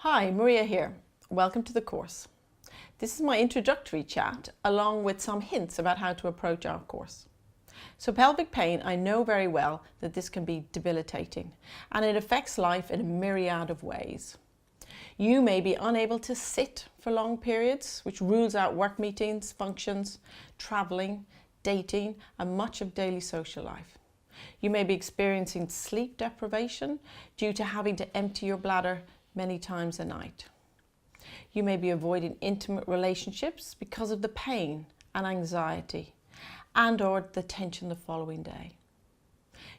Hi, Maria here. Welcome to the course. This is my introductory chat along with some hints about how to approach our course. So pelvic pain, I know very well that this can be debilitating and it affects life in a myriad of ways. You may be unable to sit for long periods, which rules out work meetings, functions, traveling, dating and much of daily social life. You may be experiencing sleep deprivation due to having to empty your bladder many times a night. You may be avoiding intimate relationships because of the pain and anxiety and/or the tension the following day.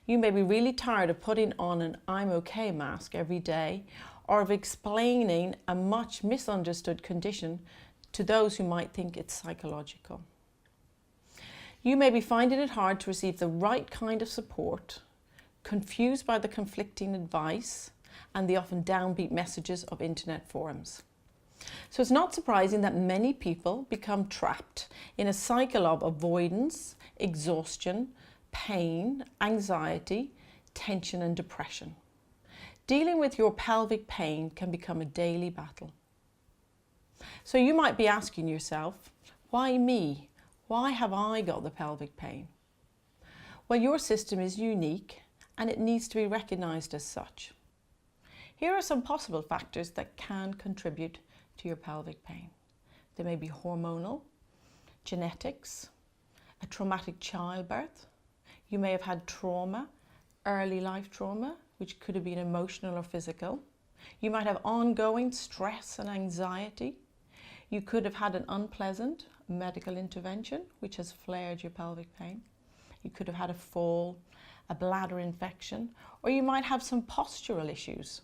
You may be really tired of putting on an "I'm okay" mask every day or of explaining a much misunderstood condition to those who might think it's psychological. You may be finding it hard to receive the right kind of support, confused by the conflicting advice and the often downbeat messages of internet forums. So it's not surprising that many people become trapped in a cycle of avoidance, exhaustion, pain, anxiety, tension and depression. Dealing with your pelvic pain can become a daily battle. So you might be asking yourself, why me? Why have I got the pelvic pain? Well, your system is unique and it needs to be recognized as such. Here are some possible factors that can contribute to your pelvic pain. They may be hormonal, genetics, a traumatic childbirth. You may have had trauma, early life trauma, which could have been emotional or physical. You might have ongoing stress and anxiety. You could have had an unpleasant medical intervention, which has flared your pelvic pain. You could have had a fall, a bladder infection, or you might have some postural issues.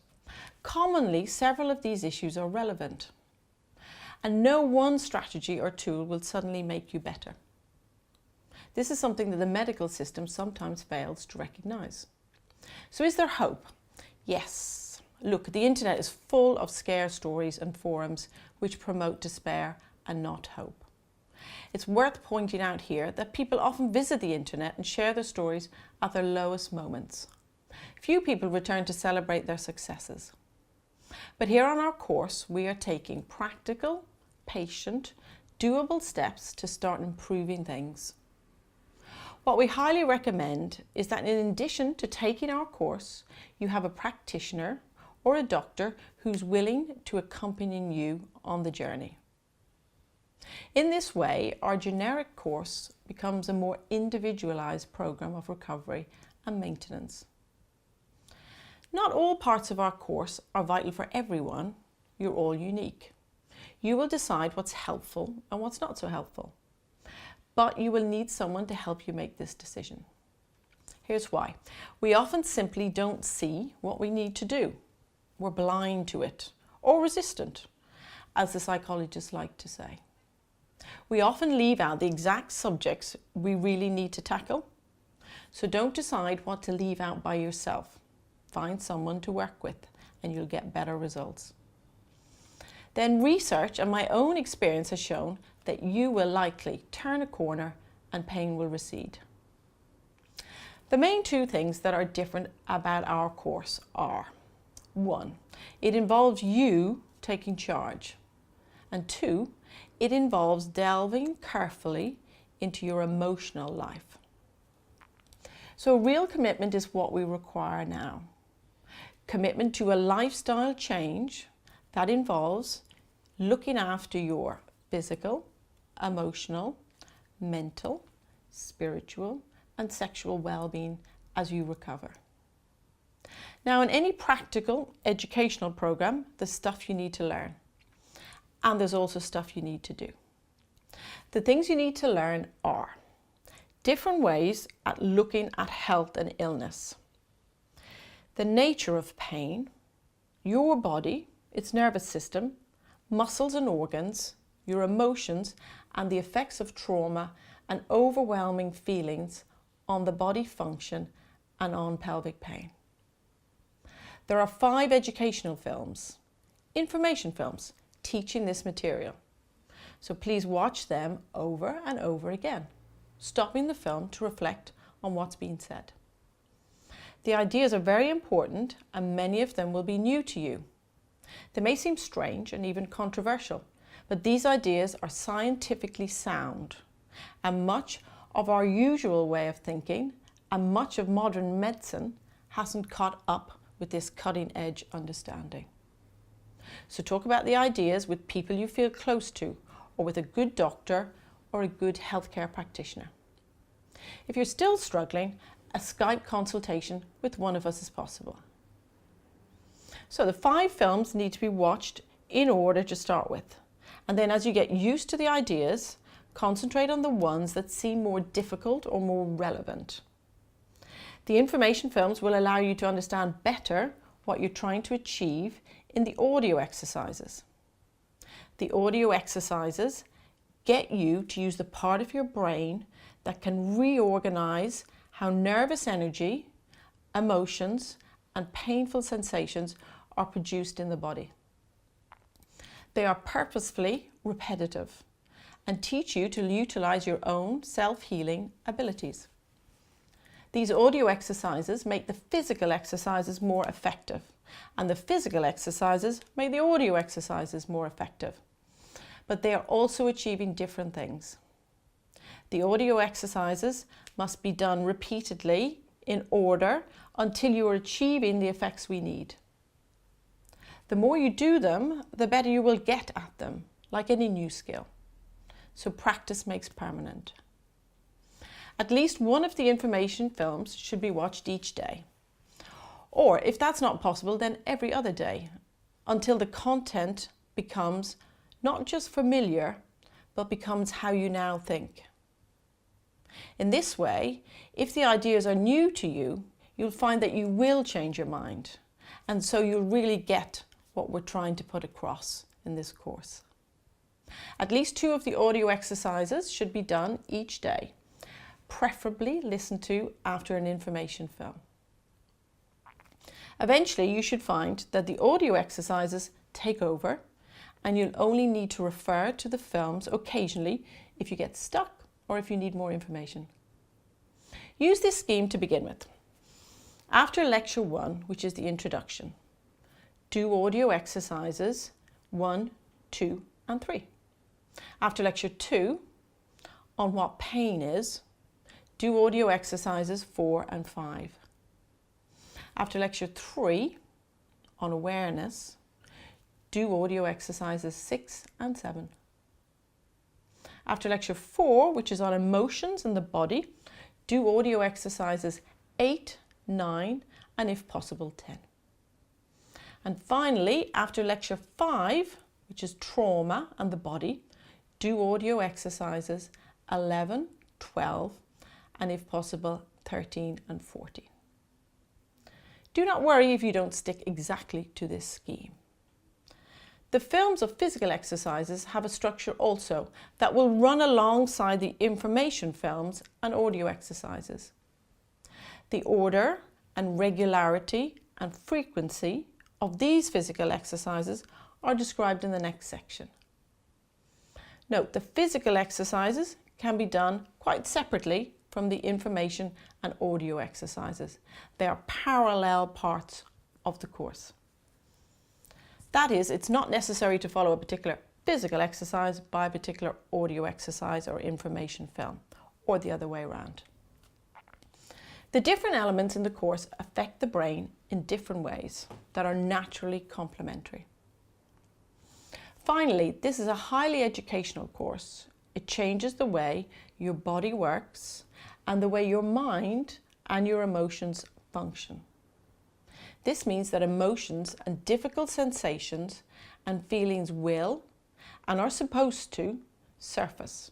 Commonly, several of these issues are relevant, and no one strategy or tool will suddenly make you better. This is something that the medical system sometimes fails to recognize. So is there hope? Yes. Look, the internet is full of scare stories and forums which promote despair and not hope. It's worth pointing out here that people often visit the internet and share their stories at their lowest moments. Few people return to celebrate their successes. But here on our course, we are taking practical, patient, doable steps to start improving things. What we highly recommend is that in addition to taking our course, you have a practitioner or a doctor who's willing to accompany you on the journey. In this way, our generic course becomes a more individualized program of recovery and maintenance. Not all parts of our course are vital for everyone. You're all unique. You will decide what's helpful and what's not so helpful. But you will need someone to help you make this decision. Here's why. We often simply don't see what we need to do. We're blind to it or resistant, as the psychologists like to say. We often leave out the exact subjects we really need to tackle. So don't decide what to leave out by yourself. Find someone to work with and you'll get better results. Then research and my own experience has shown that you will likely turn a corner and pain will recede. The main two things that are different about our course are: 1, it involves you taking charge, and 2, it involves delving carefully into your emotional life. So real commitment is what we require now. Commitment to a lifestyle change that involves looking after your physical, emotional, mental, spiritual and sexual well-being as you recover. Now, in any practical educational program, there's stuff you need to learn, and there's also stuff you need to do. The things you need to learn are different ways at looking at health and illness, the nature of pain, your body, its nervous system, muscles and organs, your emotions, and the effects of trauma and overwhelming feelings on the body function and on pelvic pain. There are 5 educational films, information films, teaching this material. So please watch them over and over again, stopping the film to reflect on what's being said. The ideas are very important and many of them will be new to you. They may seem strange and even controversial, but these ideas are scientifically sound, and much of our usual way of thinking and much of modern medicine hasn't caught up with this cutting-edge understanding. So talk about the ideas with people you feel close to, or with a good doctor or a good healthcare practitioner. If you're still struggling, a Skype consultation with one of us is possible. So the 5 films need to be watched in order to start with. And then as you get used to the ideas, concentrate on the ones that seem more difficult or more relevant. The information films will allow you to understand better what you're trying to achieve in the audio exercises. The audio exercises get you to use the part of your brain that can reorganize how nervous energy, emotions, and painful sensations are produced in the body. They are purposefully repetitive and teach you to utilize your own self-healing abilities. These audio exercises make the physical exercises more effective, and the physical exercises make the audio exercises more effective. But they are also achieving different things. The audio exercises must be done repeatedly in order until you are achieving the effects we need. The more you do them, the better you will get at them, like any new skill. So practice makes permanent. At least one of the information films should be watched each day. Or if that's not possible, then every other day, until the content becomes not just familiar, but becomes how you now think. In this way, if the ideas are new to you, you'll find that you will change your mind. And so you'll really get what we're trying to put across in this course. At least 2 of the audio exercises should be done each day, preferably listened to after an information film. Eventually, you should find that the audio exercises take over, and you'll only need to refer to the films occasionally if you get stuck or if you need more information. Use this scheme to begin with. After lecture 1, which is the introduction, do audio exercises 1, 2, and 3. After lecture 2, on what pain is, do audio exercises 4 and 5. After lecture 3, on awareness, do audio exercises 6 and 7. After lecture 4, which is on emotions and the body, do audio exercises 8, 9, and if possible 10. And finally, after lecture 5, which is trauma and the body, do audio exercises 11, 12, and if possible 13 and 14. Do not worry if you don't stick exactly to this scheme. The films of physical exercises have a structure also that will run alongside the information films and audio exercises. The order and regularity and frequency of these physical exercises are described in the next section. Note, the physical exercises can be done quite separately from the information and audio exercises. They are parallel parts of the course. That is, it's not necessary to follow a particular physical exercise by a particular audio exercise or information film, or the other way around. The different elements in the course affect the brain in different ways that are naturally complementary. Finally, this is a highly educational course. It changes the way your body works and the way your mind and your emotions function. This means that emotions and difficult sensations and feelings will and are supposed to surface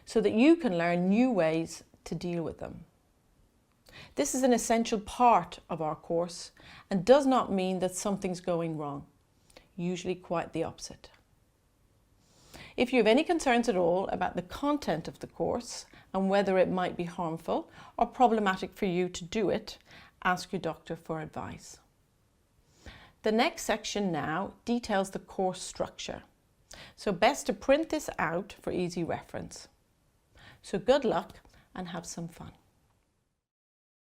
so that you can learn new ways to deal with them. This is an essential part of our course and does not mean that something's going wrong, usually quite the opposite. If you have any concerns at all about the content of the course and whether it might be harmful or problematic for you to do it, ask your doctor for advice. The next section now details the course structure, so best to print this out for easy reference. So good luck and have some fun.